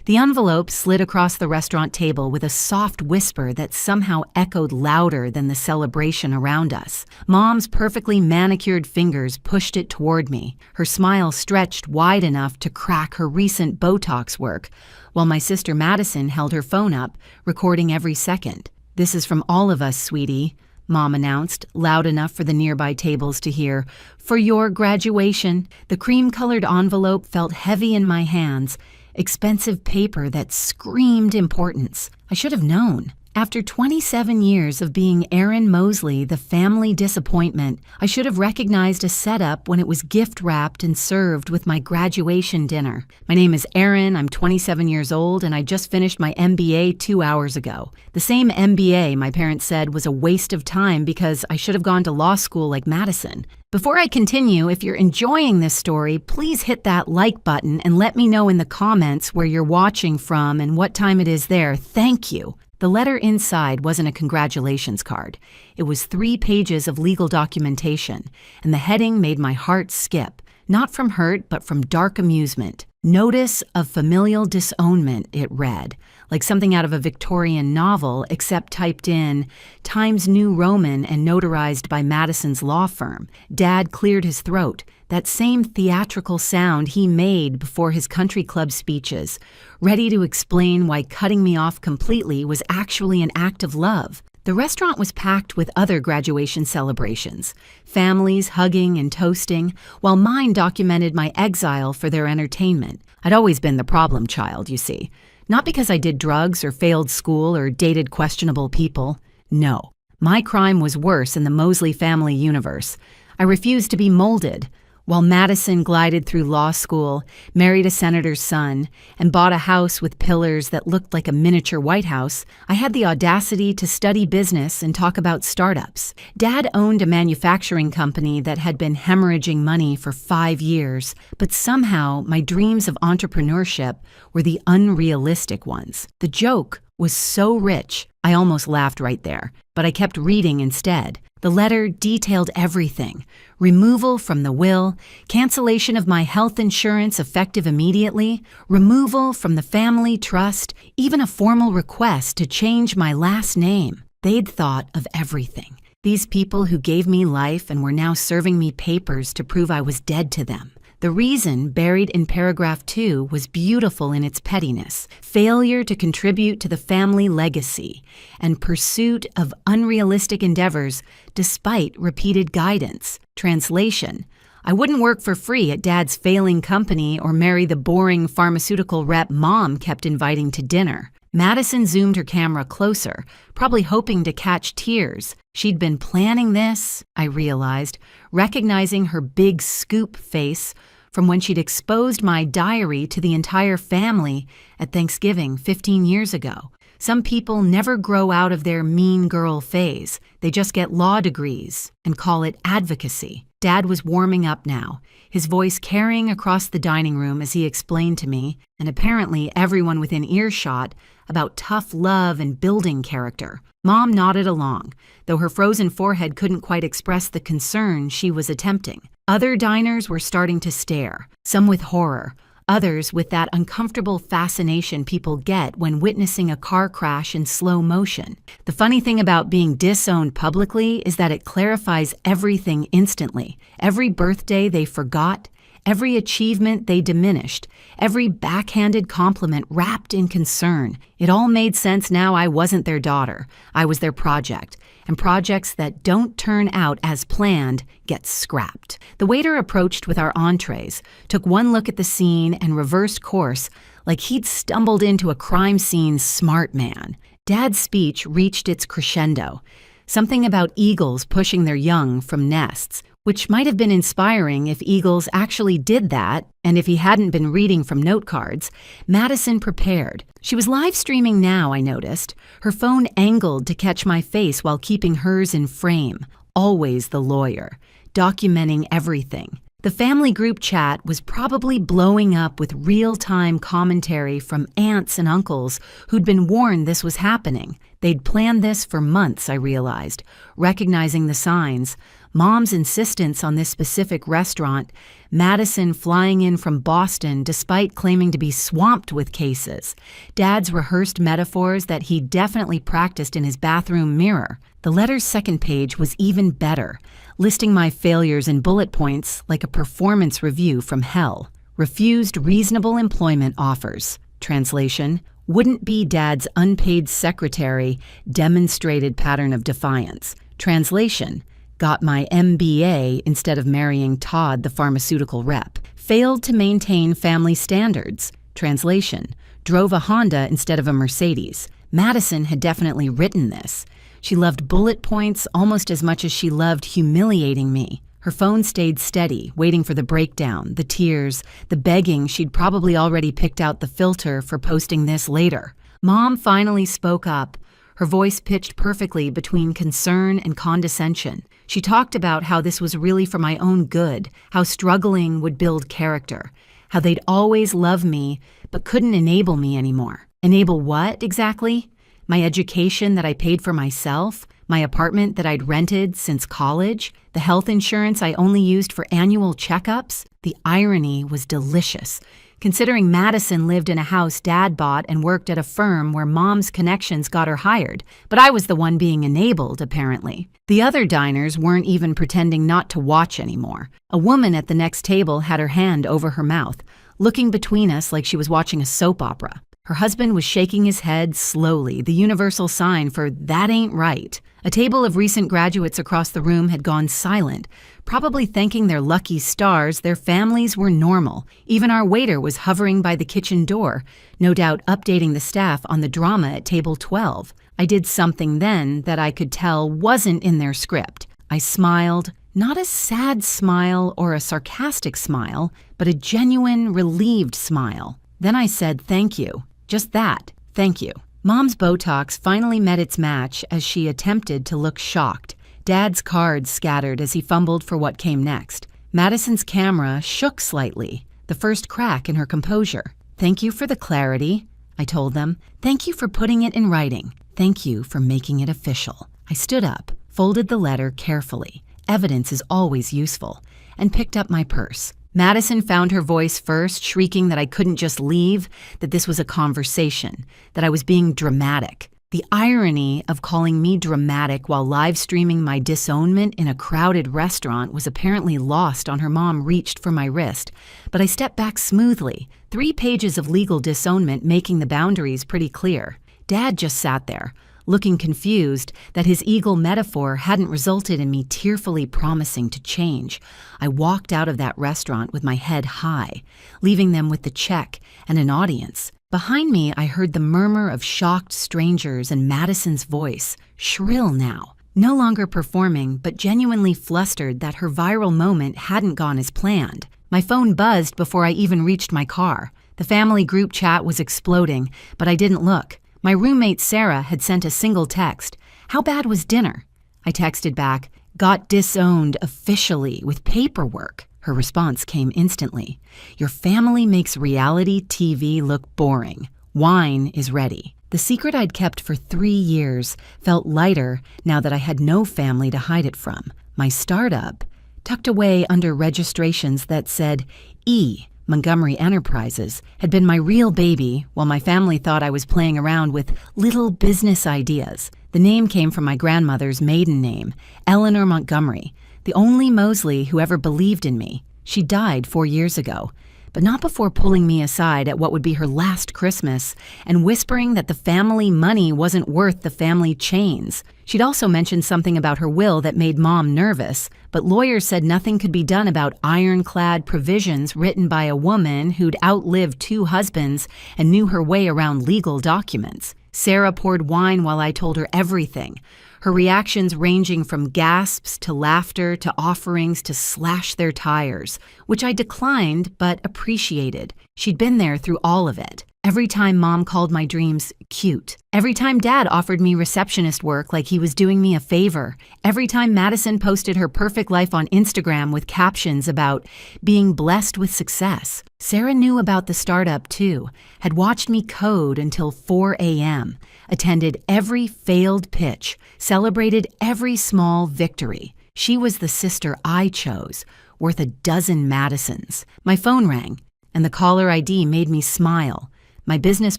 The envelope slid across the restaurant table with a soft whisper that somehow echoed louder than the celebration around us. Mom's perfectly manicured fingers pushed it toward me, her smile stretched wide enough to crack her recent Botox work, while my sister Madison held her phone up, recording every second. "This is from all of us, sweetie," Mom announced, loud enough for the nearby tables to hear. "For your graduation." The cream-colored envelope felt heavy in my hands, expensive paper that screamed importance. I should have known. After 27 years of being Erin Mosley, the family disappointment, I should have recognized a setup when it was gift-wrapped and served with my graduation dinner. "My name is Erin, I'm 27 years old, and I just finished my MBA 2 hours ago." The same MBA my parents said was a waste of time because I should have gone to law school like Madison. Before I continue, if you're enjoying this story, please hit that like button and let me know in the comments where you're watching from and what time it is there. Thank you. The letter inside wasn't a congratulations card. It was 3 pages of legal documentation, and the heading made my heart skip. Not from hurt, but from dark amusement. "Notice of familial disownment," it read, like something out of a Victorian novel, except typed in Times New Roman and notarized by Madison's law firm. Dad cleared his throat, that same theatrical sound he made before his country club speeches, ready to explain why cutting me off completely was actually an act of love. The restaurant was packed with other graduation celebrations, families hugging and toasting, while mine documented my exile for their entertainment. I'd always been the problem child, you see. Not because I did drugs or failed school or dated questionable people. No, my crime was worse in the Mosley family universe. I refused to be molded. While Madison glided through law school, married a senator's son, and bought a house with pillars that looked like a miniature White House, I had the audacity to study business and talk about startups. Dad owned a manufacturing company that had been hemorrhaging money for 5 years, but somehow my dreams of entrepreneurship were the unrealistic ones. The joke was so rich, I almost laughed right there, but I kept reading instead. The letter detailed everything: removal from the will, cancellation of my health insurance effective immediately, removal from the family trust, even a formal request to change my last name. They'd thought of everything. These people who gave me life and were now serving me papers to prove I was dead to them. The reason buried in paragraph 2 was beautiful in its pettiness: failure to contribute to the family legacy and pursuit of unrealistic endeavors despite repeated guidance. Translation: I wouldn't work for free at Dad's failing company or marry the boring pharmaceutical rep Mom kept inviting to dinner. Madison zoomed her camera closer, probably hoping to catch tears. She'd been planning this, I realized, recognizing her big scoop face from when she'd exposed my diary to the entire family at Thanksgiving 15 years ago. Some people never grow out of their mean girl phase. They just get law degrees and call it advocacy. Dad was warming up now, his voice carrying across the dining room as he explained to me, and apparently everyone within earshot, about tough love and building character. Mom nodded along, though her frozen forehead couldn't quite express the concern she was attempting. Other diners were starting to stare, some with horror, others with that uncomfortable fascination people get when witnessing a car crash in slow motion. The funny thing about being disowned publicly is that it clarifies everything instantly. Every birthday they forgot, every achievement they diminished, every backhanded compliment wrapped in concern. It all made sense now. I wasn't their daughter. I was their project. And projects that don't turn out as planned get scrapped. The waiter approached with our entrees, took one look at the scene, and reversed course like he'd stumbled into a crime scene smart man. Dad's speech reached its crescendo. Something about eagles pushing their young from nests, which might have been inspiring if eagles actually did that, and if he hadn't been reading from note cards. Madison prepared. She was live streaming now, I noticed, her phone angled to catch my face while keeping hers in frame. Always the lawyer, documenting everything. The family group chat was probably blowing up with real-time commentary from aunts and uncles who'd been warned this was happening. They'd planned this for months, I realized, recognizing the signs. Mom's insistence on this specific restaurant Madison flying in from Boston despite claiming to be swamped with cases. Dad's rehearsed metaphors that he definitely practiced in his bathroom mirror. The letter's second page was even better, listing my failures in bullet points like a performance review from hell. Refused reasonable employment offers. Translation: wouldn't be Dad's unpaid secretary, demonstrated pattern of defiance. Translation: got my MBA instead of marrying Todd, the pharmaceutical rep. Failed to maintain family standards. Translation: drove a Honda instead of a Mercedes. Madison had definitely written this. She loved bullet points almost as much as she loved humiliating me. Her phone stayed steady, waiting for the breakdown, the tears, the begging she'd probably already picked out the filter for posting this later. Mom finally spoke up, her voice pitched perfectly between concern and condescension. She talked about how this was really for my own good, how struggling would build character, how they'd always love me but couldn't enable me anymore. Enable what, exactly? My education that I paid for myself? My apartment that I'd rented since college? The health insurance I only used for annual checkups? The irony was delicious, considering Madison lived in a house Dad bought and worked at a firm where Mom's connections got her hired, but I was the one being enabled, apparently. The other diners weren't even pretending not to watch anymore. A woman at the next table had her hand over her mouth, looking between us like she was watching a soap opera. Her husband was shaking his head slowly, the universal sign for that ain't right. A table of recent graduates across the room had gone silent, probably thanking their lucky stars their families were normal. Even our waiter was hovering by the kitchen door, no doubt updating the staff on the drama at table 12. I did something then that I could tell wasn't in their script. I smiled, not a sad smile or a sarcastic smile, but a genuine, relieved smile. Then I said thank you. Just that, thank you. Mom's Botox finally met its match as she attempted to look shocked. Dad's cards scattered as he fumbled for what came next. Madison's camera shook slightly, the first crack in her composure. Thank you for the clarity, I told them. Thank you for putting it in writing. Thank you for making it official. I stood up, folded the letter carefully. Evidence is always useful, and picked up my purse. Madison found her voice first, shrieking that I couldn't just leave, that this was a conversation, that I was being dramatic. The irony of calling me dramatic while live streaming my disownment in a crowded restaurant was apparently lost on her. Mom reached for my wrist, but I stepped back smoothly, 3 pages of legal disownment making the boundaries pretty clear. Dad just sat there, looking confused that his eagle metaphor hadn't resulted in me tearfully promising to change. I walked out of that restaurant with my head high, leaving them with the check and an audience. Behind me, I heard the murmur of shocked strangers and Madison's voice, shrill now, no longer performing but genuinely flustered that her viral moment hadn't gone as planned. My phone buzzed before I even reached my car. The family group chat was exploding, but I didn't look. My roommate Sarah had sent a single text. How bad was dinner? I texted back, got disowned officially with paperwork. Her response came instantly. Your family makes reality TV look boring. Wine is ready. The secret I'd kept for 3 years felt lighter now that I had no family to hide it from. My startup, tucked away under registrations that said E. Montgomery Enterprises, had been my real baby while my family thought I was playing around with little business ideas. The name came from my grandmother's maiden name, Eleanor Montgomery, the only Mosley who ever believed in me. She died 4 years ago, but not before pulling me aside at what would be her last Christmas and whispering that the family money wasn't worth the family chains. She'd also mentioned something about her will that made Mom nervous, but lawyers said nothing could be done about ironclad provisions written by a woman who'd outlived 2 husbands and knew her way around legal documents. Sarah poured wine while I told her everything, her reactions ranging from gasps to laughter to offerings to slash their tires, which I declined but appreciated. She'd been there through all of it. Every time Mom called my dreams cute. Every time Dad offered me receptionist work like he was doing me a favor. Every time Madison posted her perfect life on Instagram with captions about being blessed with success. Sarah knew about the startup too, had watched me code until 4 a.m., attended every failed pitch, celebrated every small victory. She was the sister I chose, worth a dozen Madisons. My phone rang, and the caller ID made me smile. My business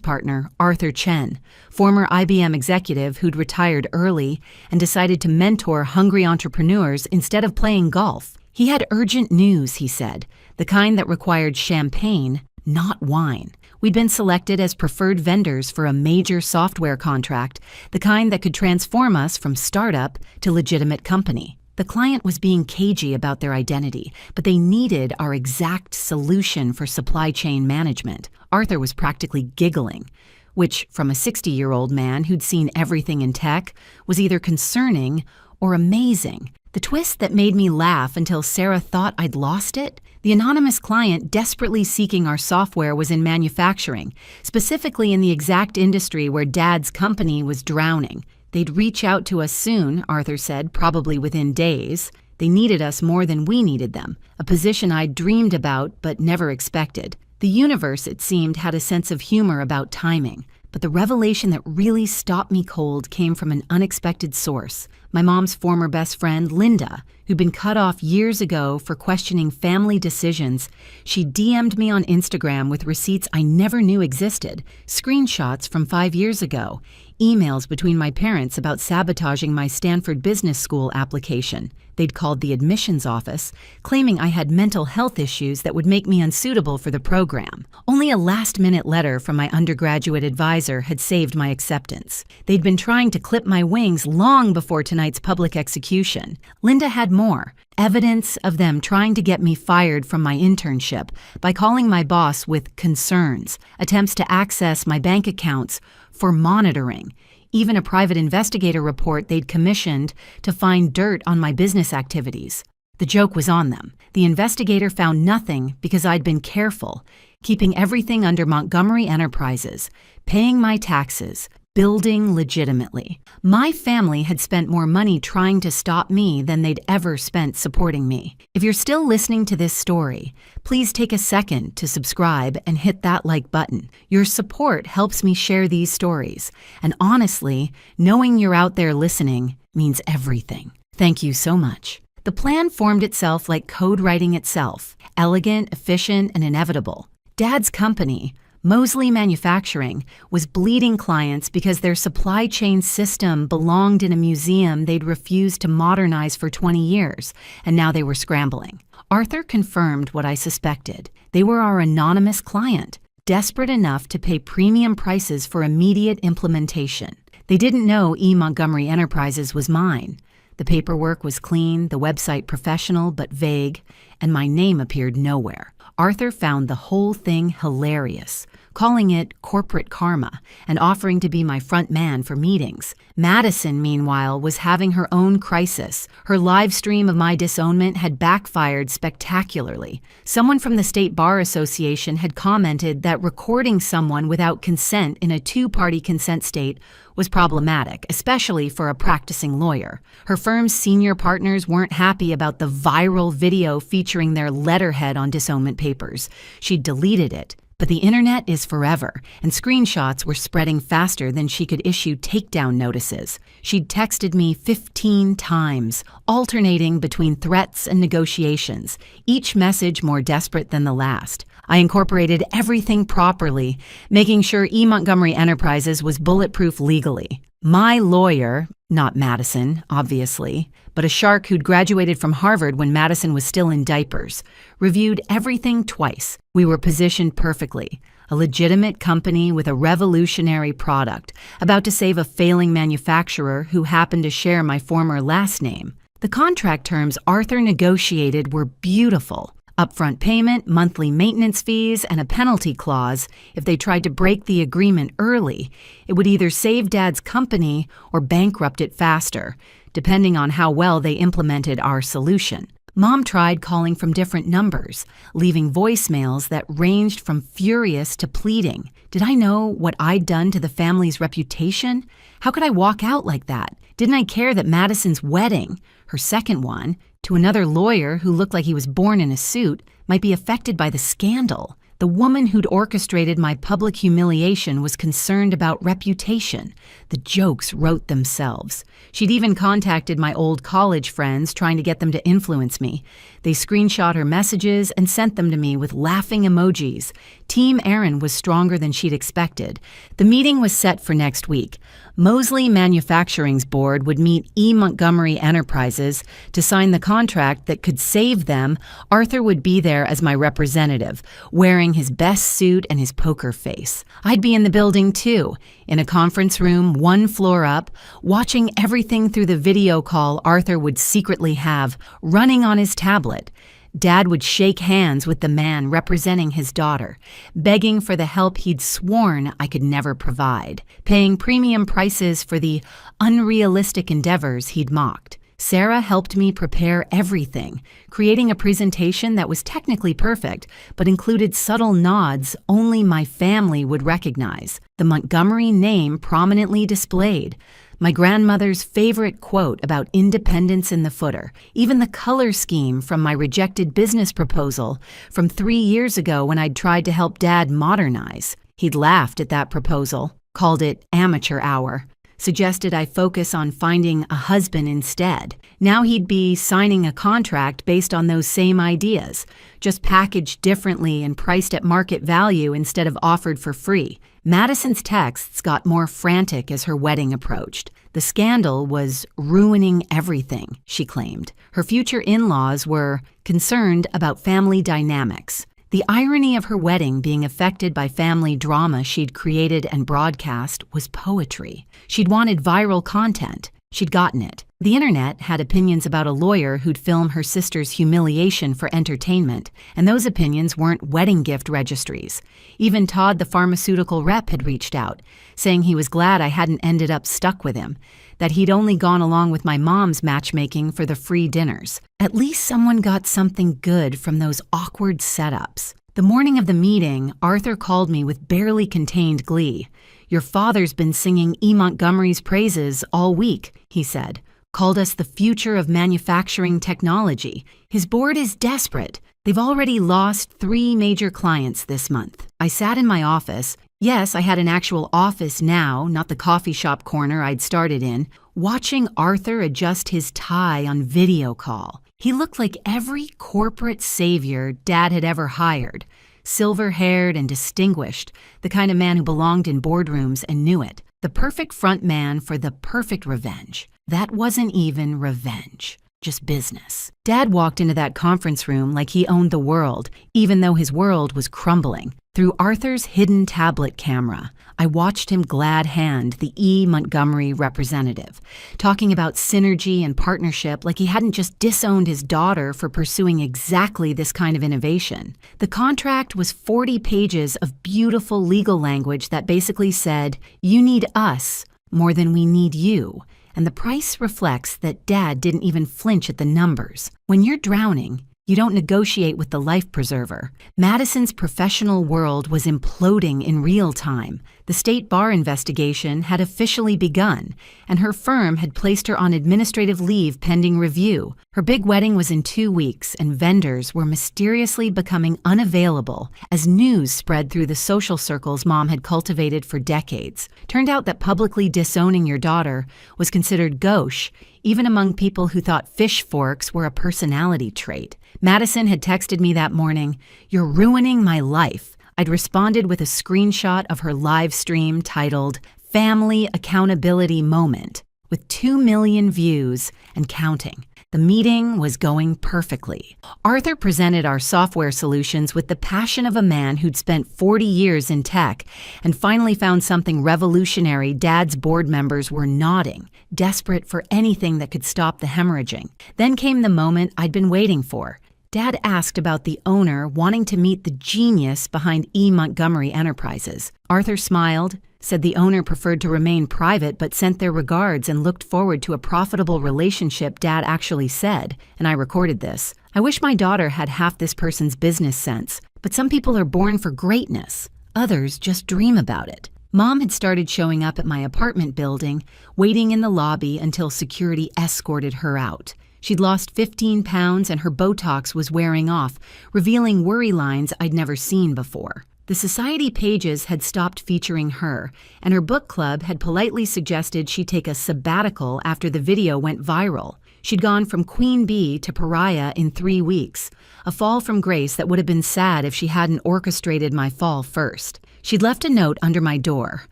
partner, Arthur Chen, former IBM executive who'd retired early and decided to mentor hungry entrepreneurs instead of playing golf. He had urgent news, he said, the kind that required champagne, not wine. We'd been selected as preferred vendors for a major software contract, the kind that could transform us from startup to legitimate company. The client was being cagey about their identity, but they needed our exact solution for supply chain management. Arthur was practically giggling, which, from a 60-year-old man who'd seen everything in tech, was either concerning or amazing. The twist that made me laugh until Sarah thought I'd lost it? The anonymous client desperately seeking our software was in manufacturing, specifically in the exact industry where Dad's company was drowning. They'd reach out to us soon, Arthur said, probably within days. They needed us more than we needed them, a position I'd dreamed about but never expected. The universe, it seemed, had a sense of humor about timing. But the revelation that really stopped me cold came from an unexpected source. My mom's former best friend, Linda, who'd been cut off years ago for questioning family decisions. She DM'd me on Instagram with receipts I never knew existed, screenshots from 5 years ago, emails between my parents about sabotaging my Stanford Business School application. They'd called the admissions office, claiming I had mental health issues that would make me unsuitable for the program. Only a last-minute letter from my undergraduate advisor had saved my acceptance. They'd been trying to clip my wings long before tonight's public execution. Linda had more, evidence of them trying to get me fired from my internship by calling my boss with concerns, attempts to access my bank accounts for monitoring, even a private investigator report they'd commissioned to find dirt on my business activities. The joke was on them. The investigator found nothing because I'd been careful, keeping everything under Montgomery Enterprises, paying my taxes, building legitimately. My family had spent more money trying to stop me than they'd ever spent supporting me. If you're still listening to this story, please take a second to subscribe and hit that like button. Your support helps me share these stories, and honestly, knowing you're out there listening means everything. Thank you so much. The plan formed itself like code writing itself, elegant, efficient, and inevitable. Dad's company, Mosley Manufacturing, was bleeding clients because their supply chain system belonged in a museum they'd refused to modernize for 20 years, and now they were scrambling. Arthur confirmed what I suspected. They were our anonymous client, desperate enough to pay premium prices for immediate implementation. They didn't know E. Montgomery Enterprises was mine. The paperwork was clean, the website professional but vague, and my name appeared nowhere. Arthur found the whole thing hilarious, calling it corporate karma and offering to be my front man for meetings. Madison, meanwhile, was having her own crisis. Her live stream of my disownment had backfired spectacularly. Someone from the State Bar Association had commented that recording someone without consent in a two-party consent state was problematic, especially for a practicing lawyer. Her firm's senior partners weren't happy about the viral video featuring their letterhead on disownment papers. She'd deleted it. But the internet is forever, and screenshots were spreading faster than she could issue takedown notices. She'd texted me 15 times, alternating between threats and negotiations, each message more desperate than the last. I incorporated everything properly, making sure E. Montgomery Enterprises was bulletproof legally. My lawyer, not Madison, obviously, but a shark who'd graduated from Harvard when Madison was still in diapers, reviewed everything twice. We were positioned perfectly. A legitimate company with a revolutionary product, about to save a failing manufacturer who happened to share my former last name. The contract terms Arthur negotiated were beautiful. Upfront payment, monthly maintenance fees, and a penalty clause. If they tried to break the agreement early, it would either save Dad's company or bankrupt it faster, depending on how well they implemented our solution. Mom tried calling from different numbers, leaving voicemails that ranged from furious to pleading. Did I know what I'd done to the family's reputation? How could I walk out like that? Didn't I care that Madison's wedding, her second one, to another lawyer who looked like he was born in a suit, might be affected by the scandal? The woman who'd orchestrated my public humiliation was concerned about reputation. The jokes wrote themselves. She'd even contacted my old college friends, trying to get them to influence me. They screenshot her messages and sent them to me with laughing emojis. Team Aaron was stronger than she'd expected. The meeting was set for next week. Mosley Manufacturing's board would meet E. Montgomery Enterprises to sign the contract that could save them. Arthur would be there as my representative, wearing his best suit and his poker face. I'd be in the building too, in a conference room 1 floor up, watching everything through the video call Arthur would secretly have running on his tablet. Dad would shake hands with the man representing his daughter, begging for the help he'd sworn I could never provide, paying premium prices for the unrealistic endeavors he'd mocked. Sarah helped me prepare everything, creating a presentation that was technically perfect, but included subtle nods only my family would recognize. The Montgomery name prominently displayed. My grandmother's favorite quote about independence in the footer, even the color scheme from my rejected business proposal from 3 years ago when I'd tried to help Dad modernize. He'd laughed at that proposal, called it amateur hour, suggested I focus on finding a husband instead. Now he'd be signing a contract based on those same ideas, just packaged differently and priced at market value instead of offered for free. Madison's texts got more frantic as her wedding approached. The scandal was ruining everything, she claimed. Her future in-laws were concerned about family dynamics. The irony of her wedding being affected by family drama she'd created and broadcast was poetry. She'd wanted viral content. She'd gotten it. The internet had opinions about a lawyer who'd film her sister's humiliation for entertainment, and those opinions weren't wedding gift registries. Even Todd, the pharmaceutical rep, had reached out, saying he was glad I hadn't ended up stuck with him, that he'd only gone along with my mom's matchmaking for the free dinners. At least someone got something good from those awkward setups. The morning of the meeting, Arthur called me with barely contained glee. "Your father's been singing E. Montgomery's praises all week," he said. "Called us the future of manufacturing technology. His board is desperate. They've already lost 3 major clients this month." I sat in my office. Yes, I had an actual office now, not the coffee shop corner I'd started in, watching Arthur adjust his tie on video call. He looked like every corporate savior Dad had ever hired. Silver-haired and distinguished, the kind of man who belonged in boardrooms and knew it. The perfect front man for the perfect revenge. That wasn't even revenge, just business. Dad walked into that conference room like he owned the world, even though his world was crumbling. Through Arthur's hidden tablet camera, I watched him glad hand the E. Montgomery representative, talking about synergy and partnership like he hadn't just disowned his daughter for pursuing exactly this kind of innovation. The contract was 40 pages of beautiful legal language that basically said, "You need us more than we need you." And the price reflects that Dad didn't even flinch at the numbers. When you're drowning, you don't negotiate with the life preserver. Madison's professional world was imploding in real time. The state bar investigation had officially begun, and her firm had placed her on administrative leave pending review. Her big wedding was in 2 weeks, and vendors were mysteriously becoming unavailable as news spread through the social circles Mom had cultivated for decades. Turned out that publicly disowning your daughter was considered gauche, even among people who thought fish forks were a personality trait. Madison had texted me that morning, "You're ruining my life." I'd responded with a screenshot of her live stream titled Family Accountability Moment, with 2 million views and counting. The meeting was going perfectly. Arthur presented our software solutions with the passion of a man who'd spent 40 years in tech and finally found something revolutionary. Dad's board members were nodding, desperate for anything that could stop the hemorrhaging. Then came the moment I'd been waiting for. Dad asked about the owner wanting to meet the genius behind E. Montgomery Enterprises. Arthur smiled, said the owner preferred to remain private but sent their regards and looked forward to a profitable relationship. Dad actually said, and I recorded this, "I wish my daughter had half this person's business sense, but some people are born for greatness. Others just dream about it." Mom had started showing up at my apartment building, waiting in the lobby until security escorted her out. She'd lost 15 pounds and her Botox was wearing off, revealing worry lines I'd never seen before. The society pages had stopped featuring her, and her book club had politely suggested she take a sabbatical after the video went viral. She'd gone from queen bee to pariah in 3 weeks, a fall from grace that would have been sad if she hadn't orchestrated my fall first. She'd left a note under my door,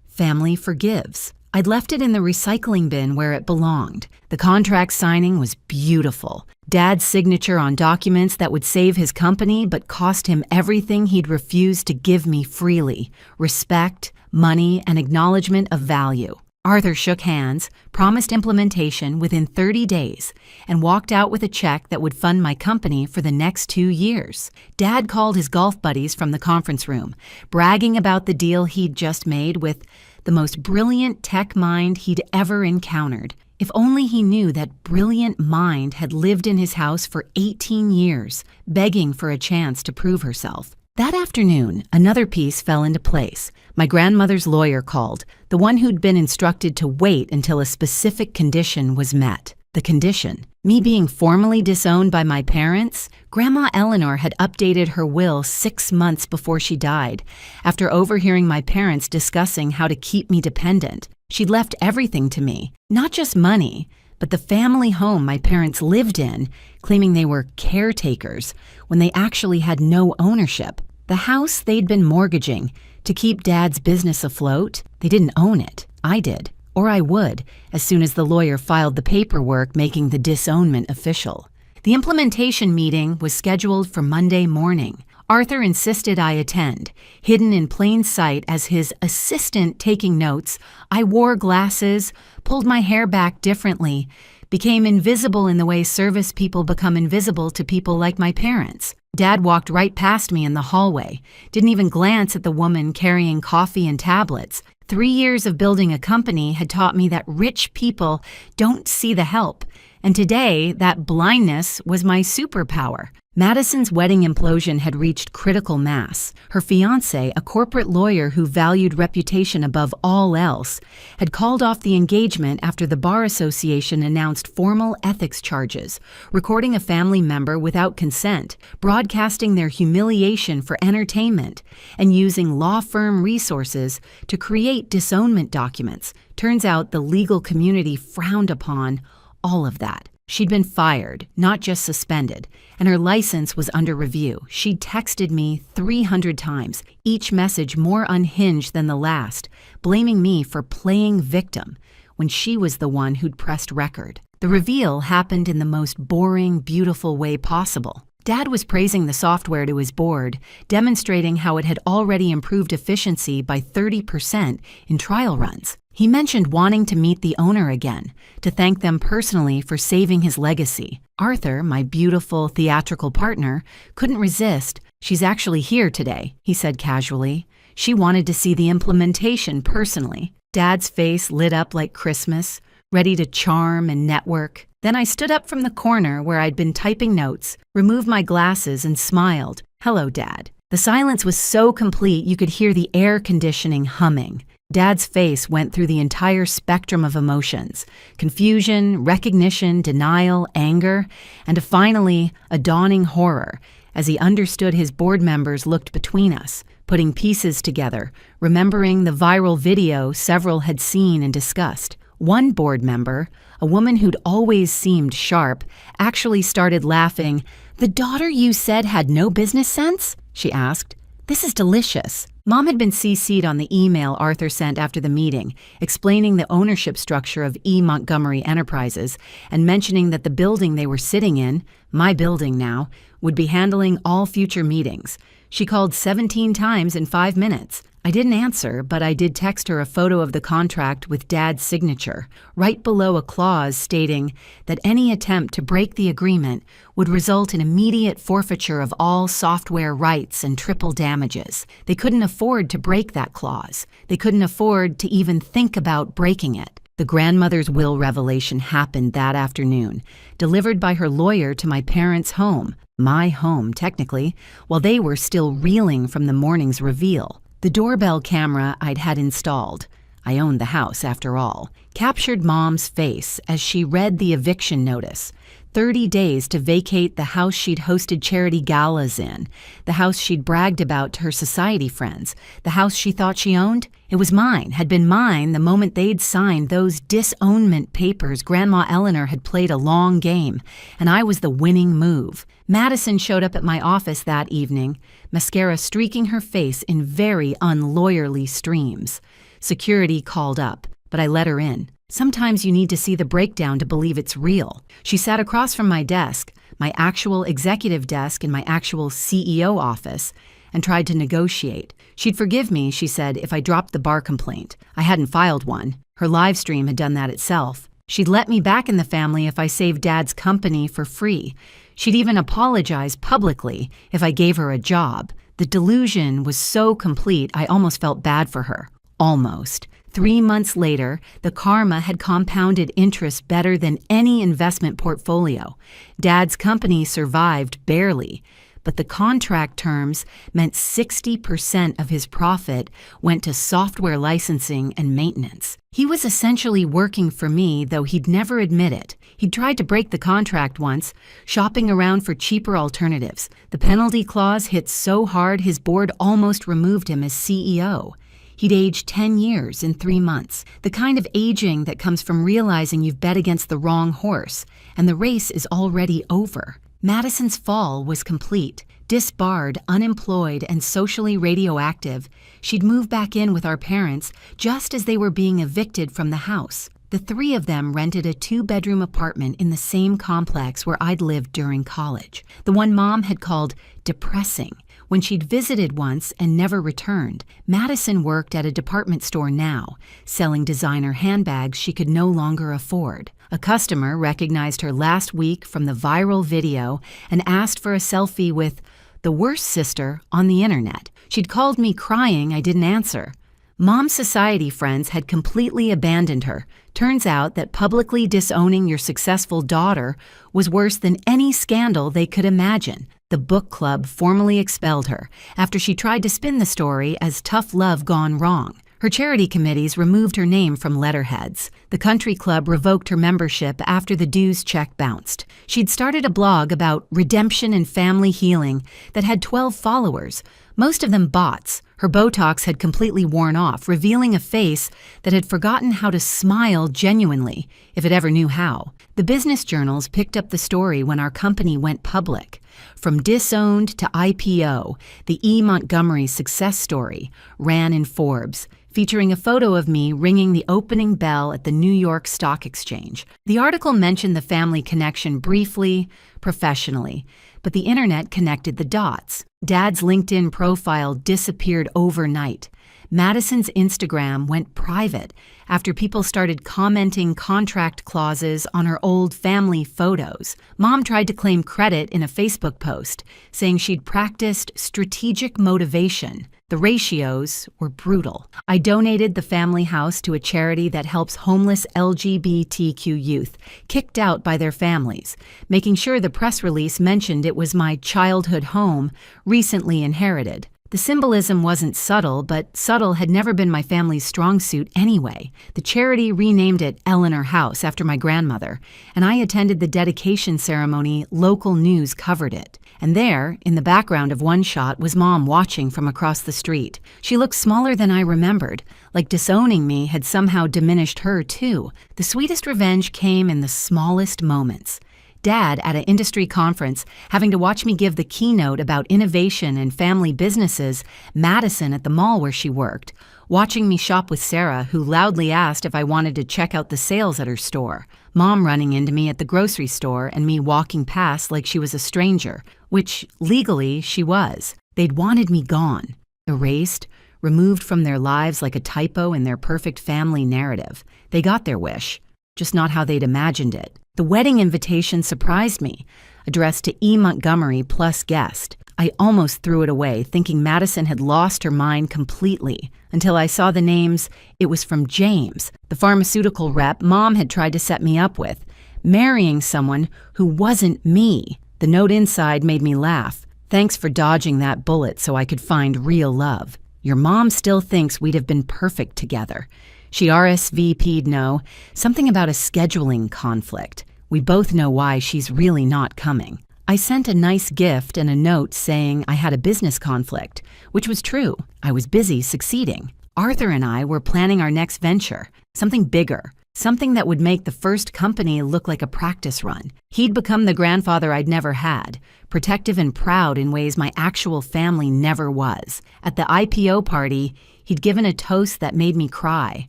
"Family forgives." I'd left it in the recycling bin where it belonged. The contract signing was beautiful. Dad's signature on documents that would save his company but cost him everything he'd refused to give me freely: respect, money, and acknowledgement of value. Arthur shook hands, promised implementation within 30 days, and walked out with a check that would fund my company for the next 2 years. Dad called his golf buddies from the conference room, bragging about the deal he'd just made with the most brilliant tech mind he'd ever encountered. If only he knew that brilliant mind had lived in his house for 18 years, begging for a chance to prove herself. That afternoon, another piece fell into place. My grandmother's lawyer called, the one who'd been instructed to wait until a specific condition was met. The condition? Me being formally disowned by my parents? Grandma Eleanor had updated her will 6 months before she died, after overhearing my parents discussing how to keep me dependent. She'd left everything to me, not just money, but the family home my parents lived in, claiming they were caretakers when they actually had no ownership. The house they'd been mortgaging to keep Dad's business afloat, they didn't own it. I did. Or I would, as soon as the lawyer filed the paperwork making the disownment official. The implementation meeting was scheduled for Monday morning. Arthur insisted I attend. Hidden in plain sight as his assistant taking notes, I wore glasses, pulled my hair back differently, became invisible in the way service people become invisible to people like my parents. Dad walked right past me in the hallway, didn't even glance at the woman carrying coffee and tablets. 3 years of building a company had taught me that rich people don't see the help, and today that blindness was my superpower. Madison's wedding implosion had reached critical mass. Her fiancé, a corporate lawyer who valued reputation above all else, had called off the engagement after the Bar Association announced formal ethics charges, recording a family member without consent, broadcasting their humiliation for entertainment, and using law firm resources to create disownment documents. Turns out the legal community frowned upon all of that. She'd been fired, not just suspended, and her license was under review. She'd texted me 300 times, each message more unhinged than the last, blaming me for playing victim when she was the one who'd pressed record. The reveal happened in the most boring, beautiful way possible. Dad was praising the software to his board, demonstrating how it had already improved efficiency by 30% in trial runs. He mentioned wanting to meet the owner again, to thank them personally for saving his legacy. Arthur, my beautiful theatrical partner, couldn't resist. "She's actually here today," he said casually. She wanted to see the implementation personally. Dad's face lit up like Christmas, ready to charm and network. Then I stood up from the corner where I'd been typing notes, removed my glasses, and smiled. "Hello, Dad." The silence was so complete you could hear the air conditioning humming. Dad's face went through the entire spectrum of emotions: confusion, recognition, denial, anger, and finally a dawning horror as he understood his board members looked between us, putting pieces together, remembering the viral video several had seen and discussed. One board member, a woman who'd always seemed sharp, actually started laughing. "The daughter you said had no business sense?" she asked. "This is delicious." Mom had been CC'd on the email Arthur sent after the meeting, explaining the ownership structure of E. Montgomery Enterprises and mentioning that the building they were sitting in, my building now, would be handling all future meetings. She called 17 times in 5 minutes. I didn't answer, but I did text her a photo of the contract with Dad's signature, right below a clause stating that any attempt to break the agreement would result in immediate forfeiture of all software rights and triple damages. They couldn't afford to break that clause. They couldn't afford to even think about breaking it. The grandmother's will revelation happened that afternoon, delivered by her lawyer to my parents' home, my home technically, while they were still reeling from the morning's reveal. The doorbell camera I'd had installed, I owned the house after all, captured Mom's face as she read the eviction notice. 30 days to vacate the house she'd hosted charity galas in, the house she'd bragged about to her society friends, the house she thought she owned. It was mine, had been mine the moment they'd signed those disownment papers. Grandma Eleanor had played a long game, and I was the winning move. Madison showed up at my office that evening, mascara streaking her face in very unlawyerly streams. Security called up, but I let her in. Sometimes you need to see the breakdown to believe it's real. She sat across from my desk, my actual executive desk in my actual CEO office, and tried to negotiate. She'd forgive me, she said, if I dropped the bar complaint. I hadn't filed one. Her live stream had done that itself. She'd let me back in the family if I saved Dad's company for free. She'd even apologize publicly if I gave her a job. The delusion was so complete I almost felt bad for her. Almost. 3 months later, the karma had compounded interest better than any investment portfolio. Dad's company survived barely, but the contract terms meant 60% of his profit went to software licensing and maintenance. He was essentially working for me, though he'd never admit it. He'd tried to break the contract once, shopping around for cheaper alternatives. The penalty clause hit so hard his board almost removed him as CEO. He'd aged 10 years in 3 months, the kind of aging that comes from realizing you've bet against the wrong horse, and the race is already over. Madison's fall was complete. Disbarred, unemployed, and socially radioactive, she'd moved back in with our parents just as they were being evicted from the house. The three of them rented a 2-bedroom apartment in the same complex where I'd lived during college, the one Mom had called depressing. When she'd visited once and never returned, Madison worked at a department store now, selling designer handbags she could no longer afford. A customer recognized her last week from the viral video and asked for a selfie with the worst sister on the internet. She'd called me crying I didn't answer. Mom's society friends had completely abandoned her. Turns out that publicly disowning your successful daughter was worse than any scandal they could imagine. The book club formally expelled her after she tried to spin the story as tough love gone wrong. Her charity committees removed her name from letterheads. The country club revoked her membership after the dues check bounced. She'd started a blog about redemption and family healing that had 12 followers, most of them bots. Her Botox had completely worn off, revealing a face that had forgotten how to smile genuinely, if it ever knew how. The business journals picked up the story when our company went public. From disowned to IPO, the E. Montgomery success story ran in Forbes, featuring a photo of me ringing the opening bell at the New York Stock Exchange. The article mentioned the family connection briefly, professionally, but the internet connected the dots. Dad's LinkedIn profile disappeared overnight. Madison's Instagram went private after people started commenting contract clauses on her old family photos. Mom tried to claim credit in a Facebook post, saying she'd practiced strategic motivation. The ratios were brutal. I donated the family house to a charity that helps homeless LGBTQ youth kicked out by their families, making sure the press release mentioned it was my childhood home, recently inherited. The symbolism wasn't subtle, but subtle had never been my family's strong suit anyway. The charity renamed it Eleanor House after my grandmother, and I attended the dedication ceremony. Local news covered it. And there, in the background of one shot, was Mom watching from across the street. She looked smaller than I remembered, like disowning me had somehow diminished her too. The sweetest revenge came in the smallest moments. Dad at an industry conference, having to watch me give the keynote about innovation and family businesses, Madison at the mall where she worked, watching me shop with Sarah, who loudly asked if I wanted to check out the sales at her store, Mom running into me at the grocery store and me walking past like she was a stranger, which legally she was. They'd wanted me gone, erased, removed from their lives like a typo in their perfect family narrative. They got their wish, just not how they'd imagined it. The wedding invitation surprised me, addressed to E. Montgomery plus guest. I almost threw it away, thinking Madison had lost her mind completely, until I saw the names. It was from James, the pharmaceutical rep Mom had tried to set me up with, marrying someone who wasn't me. The note inside made me laugh. Thanks for dodging that bullet so I could find real love. Your mom still thinks we'd have been perfect together. She RSVP'd something about a scheduling conflict. We both know why she's really not coming. I sent a nice gift and a note saying I had a business conflict, which was true. I was busy succeeding. Arthur and I were planning our next venture, something bigger, something that would make the first company look like a practice run. He'd become the grandfather I'd never had, protective and proud in ways my actual family never was. At the IPO party, he'd given a toast that made me cry,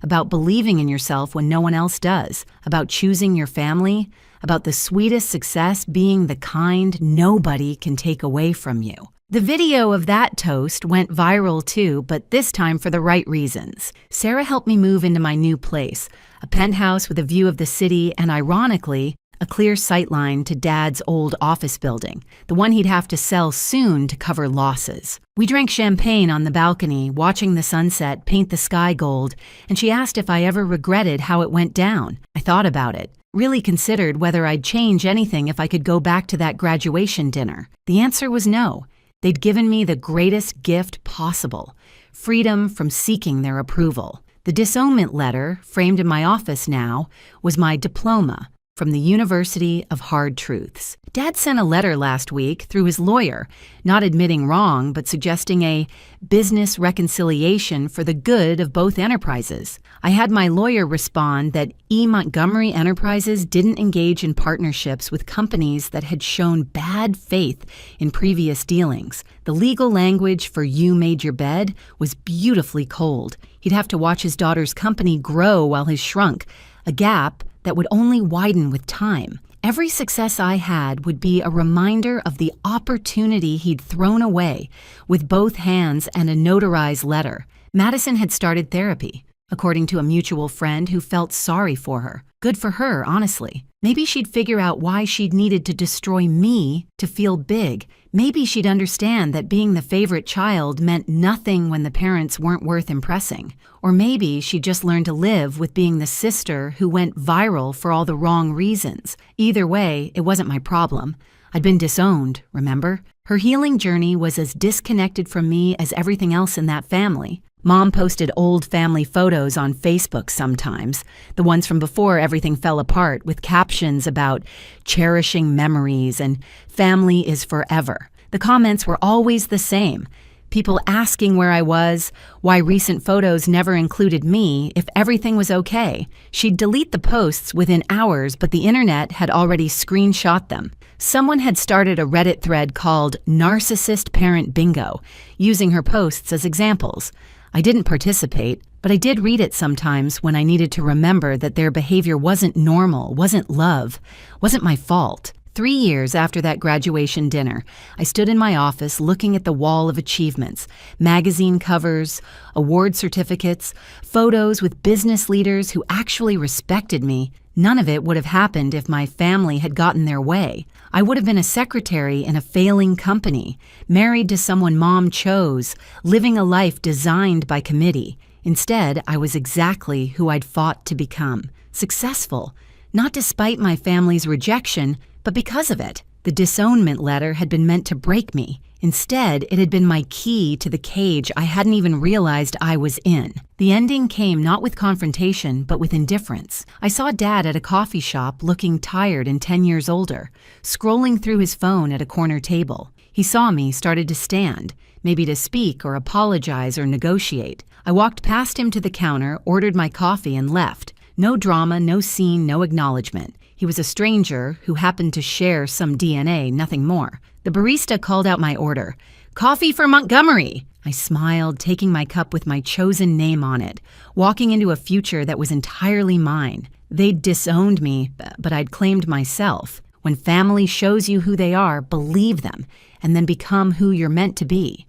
about believing in yourself when no one else does, about choosing your family, about the sweetest success being the kind nobody can take away from you. The video of that toast went viral too, but this time for the right reasons. Sarah helped me move into my new place, a penthouse with a view of the city and, ironically, a clear sightline to Dad's old office building, the one he'd have to sell soon to cover losses. We drank champagne on the balcony, watching the sunset paint the sky gold, and she asked if I ever regretted how it went down. I thought about it, really considered whether I'd change anything if I could go back to that graduation dinner. The answer was no. They'd given me the greatest gift possible, freedom from seeking their approval. The disownment letter, framed in my office now, was my diploma from the University of Hard Truths. Dad sent a letter last week through his lawyer, not admitting wrong, but suggesting a business reconciliation for the good of both enterprises. I had my lawyer respond that E. Montgomery Enterprises didn't engage in partnerships with companies that had shown bad faith in previous dealings. The legal language for "you made your bed" was beautifully cold. He'd have to watch his daughter's company grow while his shrunk, a gap that would only widen with time. Every success I had would be a reminder of the opportunity he'd thrown away with both hands and a notarized letter. Madison had started therapy, according to a mutual friend who felt sorry for her. Good for her, honestly. Maybe she'd figure out why she'd needed to destroy me to feel big. Maybe she'd understand that being the favorite child meant nothing when the parents weren't worth impressing. Or maybe she'd just learned to live with being the sister who went viral for all the wrong reasons. Either way, it wasn't my problem. I'd been disowned, remember? Her healing journey was as disconnected from me as everything else in that family. Mom posted old family photos on Facebook sometimes, the ones from before everything fell apart, with captions about cherishing memories and family is forever. The comments were always the same. People asking where I was, why recent photos never included me, if everything was okay. She'd delete the posts within hours, but the internet had already screenshot them. Someone had started a Reddit thread called Narcissist Parent Bingo, using her posts as examples. I didn't participate, but I did read it sometimes when I needed to remember that their behavior wasn't normal, wasn't love, wasn't my fault. 3 years after that graduation dinner, I stood in my office looking at the wall of achievements, magazine covers, award certificates, photos with business leaders who actually respected me. None of it would have happened if my family had gotten their way. I would have been a secretary in a failing company, married to someone Mom chose, living a life designed by committee. Instead, I was exactly who I'd fought to become, successful, not despite my family's rejection, but because of it. The disownment letter had been meant to break me. Instead, it had been my key to the cage I hadn't even realized I was in. The ending came not with confrontation, but with indifference. I saw Dad at a coffee shop looking tired and 10 years older, scrolling through his phone at a corner table. He saw me, started to stand, maybe to speak or apologize or negotiate. I walked past him to the counter, ordered my coffee, and left. No drama, no scene, no acknowledgement. He was a stranger who happened to share some DNA, nothing more. The barista called out my order. "Coffee for Montgomery!" I smiled, taking my cup with my chosen name on it, walking into a future that was entirely mine. They'd disowned me, but I'd claimed myself. When family shows you who they are, believe them, and then become who you're meant to be.